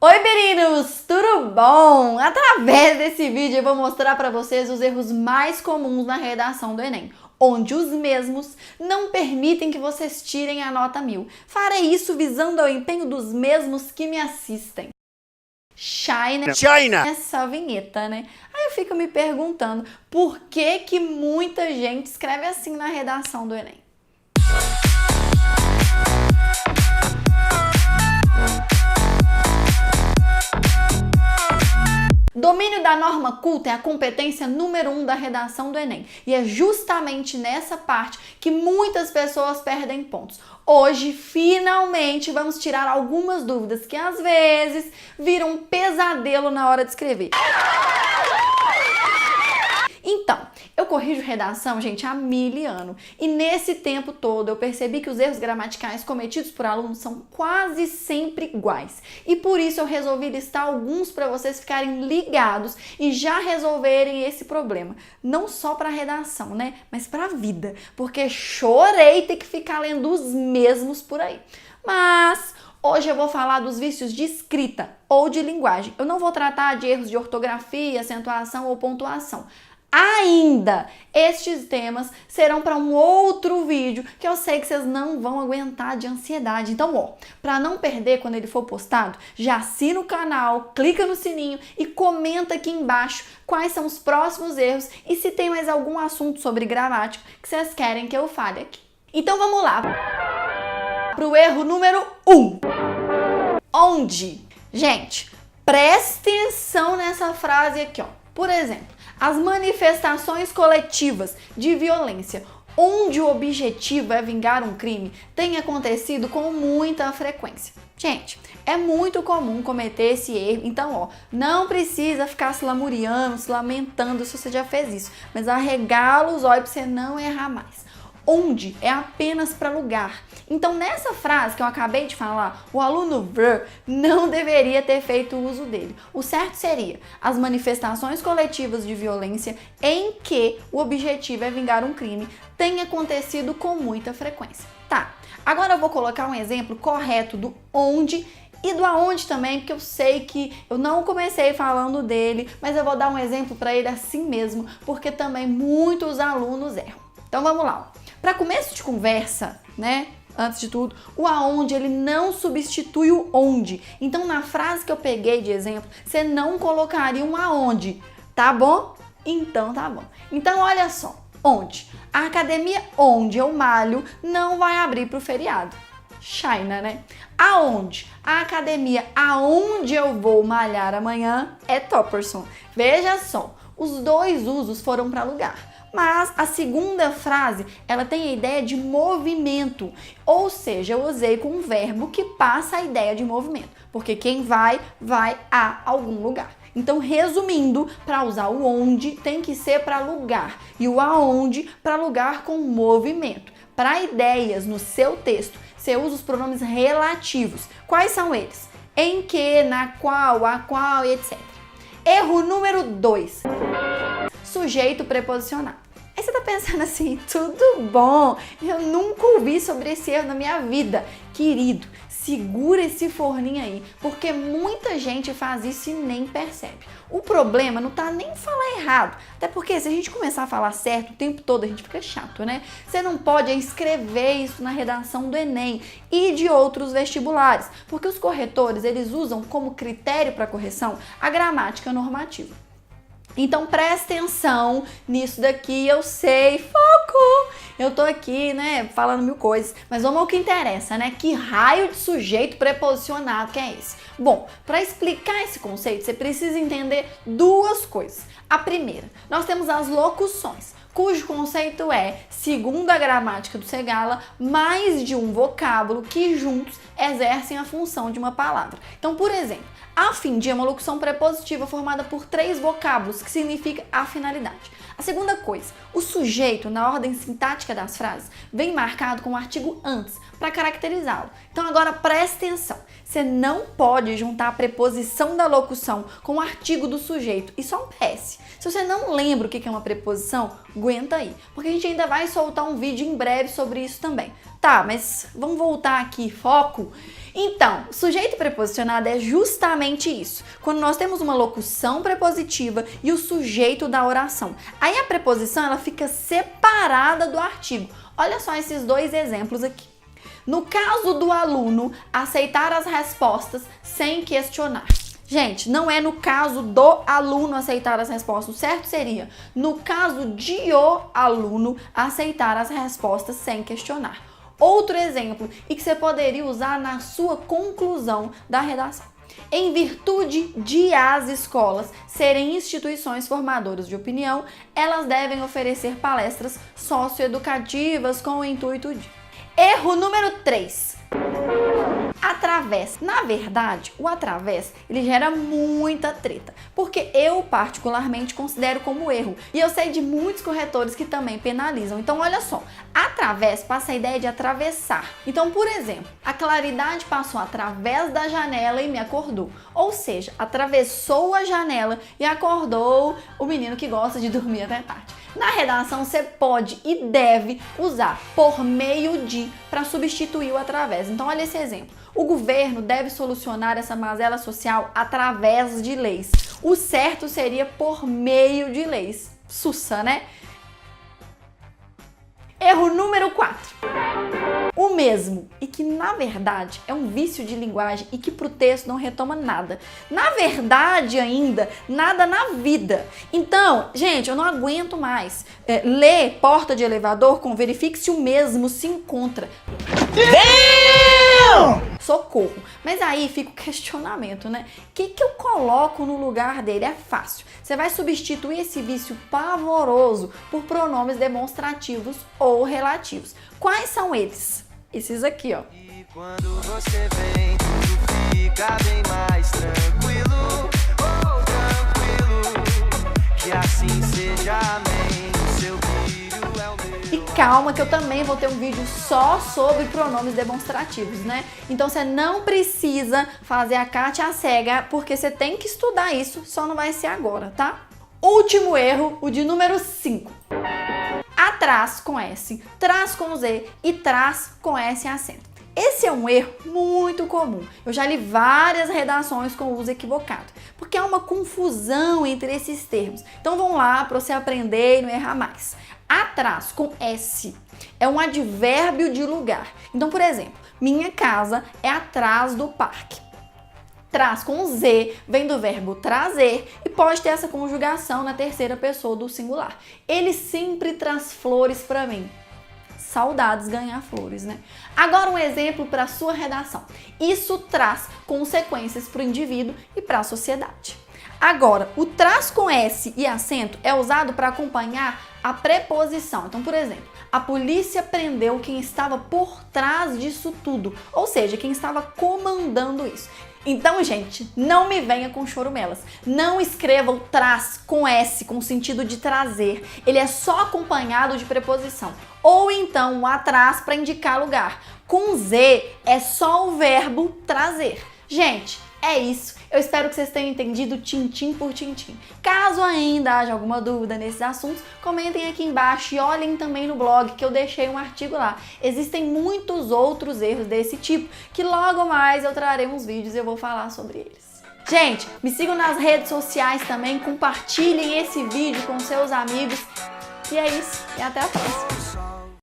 Oi, meninos! Tudo bom? Através desse vídeo eu vou mostrar para vocês os erros mais comuns na redação do Enem, onde os mesmos não permitem que vocês tirem a nota 1000. Farei isso visando ao empenho dos mesmos que me assistem. China! Essa vinheta, né? Aí eu fico me perguntando por que muita gente escreve assim na redação do Enem. Domínio da norma culta é a competência número 1 da redação do Enem. E é justamente nessa parte que muitas pessoas perdem pontos. Hoje, finalmente, vamos tirar algumas dúvidas que às vezes viram um pesadelo na hora de escrever. Então, eu corrijo redação, gente, há 1000 anos. E nesse tempo todo eu percebi que os erros gramaticais cometidos por alunos são quase sempre iguais. E por isso eu resolvi listar alguns para vocês ficarem ligados e já resolverem esse problema. Não só para redação, né? Mas para a vida. Porque chorei ter que ficar lendo os mesmos por aí. Mas hoje eu vou falar dos vícios de escrita ou de linguagem. Eu não vou tratar de erros de ortografia, acentuação ou pontuação. Ainda, estes temas serão para um outro vídeo que eu sei que vocês não vão aguentar de ansiedade. Então, para não perder quando ele for postado, já assina o canal, clica no sininho e comenta aqui embaixo quais são os próximos erros e se tem mais algum assunto sobre gramática que vocês querem que eu fale aqui. Então vamos lá para o erro número 1. Onde? Gente, presta atenção nessa frase aqui, ó. Por exemplo, as manifestações coletivas de violência, onde o objetivo é vingar um crime, tem acontecido com muita frequência. Gente, é muito comum cometer esse erro, então, não precisa ficar se lamuriando, se lamentando se você já fez isso, mas arregala os olhos para você não errar mais. Onde é apenas para lugar. Então, nessa frase que eu acabei de falar, o aluno ver não deveria ter feito uso dele. O certo seria as manifestações coletivas de violência em que o objetivo é vingar um crime tem acontecido com muita frequência. Tá, agora eu vou colocar um exemplo correto do onde e do aonde também, porque eu sei que eu não comecei falando dele, mas eu vou dar um exemplo para ele assim mesmo, porque também muitos alunos erram. Então vamos lá. Para começo de conversa, né? Antes de tudo, o aonde ele não substitui o onde. Então, na frase que eu peguei de exemplo, você não colocaria um aonde, tá bom? Então, tá bom. Então, olha só. Onde? A academia onde eu malho não vai abrir para o feriado. China, né? Aonde? A academia aonde eu vou malhar amanhã é Topperson. Veja só, os dois usos foram para lugar. Mas a segunda frase, ela tem a ideia de movimento, ou seja, eu usei com um verbo que passa a ideia de movimento, porque quem vai, vai a algum lugar. Então, resumindo, para usar o onde tem que ser para lugar e o aonde para lugar com movimento. Para ideias no seu texto, você usa os pronomes relativos. Quais são eles? Em que, na qual, a qual e etc. Erro número 2. Sujeito preposicionado. Aí você tá pensando assim, tudo bom, eu nunca ouvi sobre esse erro na minha vida. Querido, segura esse forninho aí, porque muita gente faz isso e nem percebe. O problema não tá nem em falar errado, até porque se a gente começar a falar certo o tempo todo, a gente fica chato, né? Você não pode escrever isso na redação do Enem e de outros vestibulares, porque os corretores, eles usam como critério para correção a gramática normativa. Então presta atenção nisso daqui, eu sei, foco! Eu tô aqui, né, falando 1000 coisas, mas vamos ao que interessa, né? Que raio de sujeito preposicionado que é esse? Bom, para explicar esse conceito, você precisa entender duas coisas. A primeira, nós temos as locuções, cujo conceito é, segundo a gramática do Segala, mais de um vocábulo que juntos exercem a função de uma palavra. Então, por exemplo, a fim de é uma locução prepositiva formada por 3 vocábulos, que significa a finalidade. A segunda coisa, o sujeito, na ordem sintática das frases, vem marcado com o artigo antes, para caracterizá-lo. Então agora presta atenção, você não pode juntar a preposição da locução com o artigo do sujeito, isso é um PS. Se você não lembra o que é uma preposição, aguenta aí, porque a gente ainda vai soltar um vídeo em breve sobre isso também. Tá, mas vamos voltar aqui, foco? Então, sujeito preposicionado é justamente isso. Quando nós temos uma locução prepositiva e o sujeito da oração. Aí a preposição ela fica separada do artigo. Olha só esses dois exemplos aqui. No caso do aluno, aceitar as respostas sem questionar. Gente, não é no caso do aluno aceitar as respostas. O certo seria, no caso de o aluno, aceitar as respostas sem questionar. Outro exemplo, e que você poderia usar na sua conclusão da redação. Em virtude de as escolas serem instituições formadoras de opinião, elas devem oferecer palestras socioeducativas com o intuito de... Erro número 3. Através. Na verdade, o através, ele gera muita treta, porque eu particularmente considero como erro, e eu sei de muitos corretores que também penalizam. Então, olha só, através passa a ideia de atravessar. Então, por exemplo, a claridade passou através da janela e me acordou. Ou seja, atravessou a janela e acordou o menino que gosta de dormir até tarde. Na redação, você pode e deve usar por meio de para substituir o através. Então, olha esse exemplo. O governo deve solucionar essa mazela social através de leis. O certo seria por meio de leis. Sussa, né? Erro número 4. O mesmo, e que na verdade é um vício de linguagem e que pro texto não retoma nada. Na verdade ainda, nada na vida. Então, gente, eu não aguento mais. Ler porta de elevador com verifique se o mesmo se encontra. Socorro. Mas aí fica o questionamento, né? O que eu coloco no lugar dele? É fácil. Você vai substituir esse vício pavoroso por pronomes demonstrativos ou relativos. Quais são eles? Esses aqui, ó. E quando você vem, tudo fica bem mais tranquilo, oh, tranquilo, que assim seja, amém, o seu filho é o meu. E calma que eu também vou ter um vídeo só sobre pronomes demonstrativos, né? Então você não precisa fazer a Kátia cega, porque você tem que estudar isso, só não vai ser agora, tá? Último erro, o de número 5. Atrás com S, trás com Z e trás com S em acento. Esse é um erro muito comum. Eu já li várias redações com uso equivocado, porque há uma confusão entre esses termos. Então vamos lá para você aprender e não errar mais. Atrás com S é um advérbio de lugar. Então, por exemplo, minha casa é atrás do parque. Trás com Z vem do verbo trazer e pode ter essa conjugação na terceira pessoa do singular. Ele sempre traz flores para mim. Saudades ganhar flores, né? Agora um exemplo para a sua redação. Isso traz consequências para o indivíduo e para a sociedade. Agora, o traz com S e acento é usado para acompanhar a preposição. Então, por exemplo, a polícia prendeu quem estava por trás disso tudo, ou seja, quem estava comandando isso. Então, gente, não me venha com chorumelas. Não escreva o traz com S, com sentido de trazer. Ele é só acompanhado de preposição. Ou então o atrás para indicar lugar. Com Z é só o verbo trazer. Gente, é isso. Eu espero que vocês tenham entendido tintim por tintim. Caso ainda haja alguma dúvida nesses assuntos, comentem aqui embaixo e olhem também no blog que eu deixei um artigo lá. Existem muitos outros erros desse tipo que logo mais eu trarei uns vídeos e eu vou falar sobre eles. Gente, me sigam nas redes sociais também, compartilhem esse vídeo com seus amigos. E é isso, e até a próxima.